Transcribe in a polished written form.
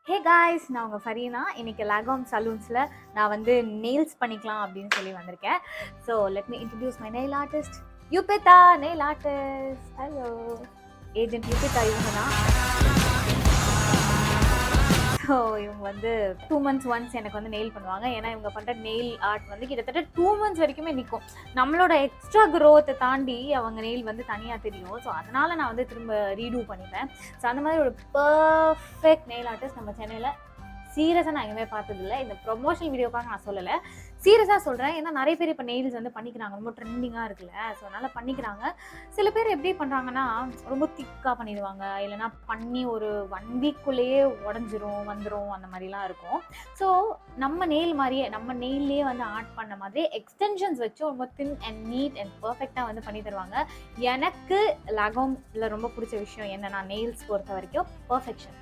Hey guys, நான் உங்கள் ஃபரீனா. இன்னைக்கு லாகாம் சலூன்ஸில் நான் வந்து நெயில்ஸ் பண்ணிக்கலாம் அப்படின்னு சொல்லி வந்திருக்கேன். So let me introduce my nail artist Yubitha. Nail artist, hello. Agent Yubitha இவங்க தான். ஸோ இவங்க வந்து 2 months ஒன்ஸ் எனக்கு வந்து நெயில் பண்ணுவாங்க. ஏன்னா இவங்க பண்ணுற நெயில் ஆர்ட் வந்து கிட்டத்தட்ட 2 months வரைக்குமே நிற்கும். நம்மளோட எக்ஸ்ட்ரா க்ரோத்தை தாண்டி அவங்க நெயில் வந்து தனியாக தெரியும். ஸோ அதனால் நான் வந்து திரும்ப ரீடூ பண்ணிப்பேன். ஸோ அந்த மாதிரி ஒரு பர்ஃபெக்ட் நெயில் ஆர்டிஸ்ட் நம்ம சென்னையில் சீரியஸாக நான் எங்கேயுமே பார்த்ததில்லை. இந்த ப்ரொமோஷனல் வீடியோக்காக நான் சொல்லலை, சீரியஸாக சொல்கிறேன். ஏன்னா நிறைய பேர் இப்போ நெயில்ஸ் வந்து பண்ணிக்கிறாங்க, ரொம்ப ட்ரெண்டிங்காக இருக்குல்ல. ஸோ அதனால் பண்ணிக்கிறாங்க. சில பேர் எப்படி பண்ணுறாங்கன்னா ரொம்ப திக்காக பண்ணிடுவாங்க, இல்லைனா பண்ணி ஒரு 1 வீக்குள்ளேயே உடஞ்சிரும் வந்துடும், அந்த மாதிரிலாம் இருக்கும். ஸோ நம்ம நெயில் மாதிரியே நம்ம நெயிலே வந்து ஆர்ட் பண்ண மாதிரி எக்ஸ்டென்ஷன்ஸ் வச்சு ரொம்ப தின் அண்ட் நீட் அண்ட் பர்ஃபெக்டாக வந்து பண்ணி தருவாங்க. எனக்கு லாகாமில் ரொம்ப பிடிச்ச விஷயம் என்னன்னா நெயில்ஸ் பொறுத்த வரைக்கும் பர்ஃபெக்ஷன்.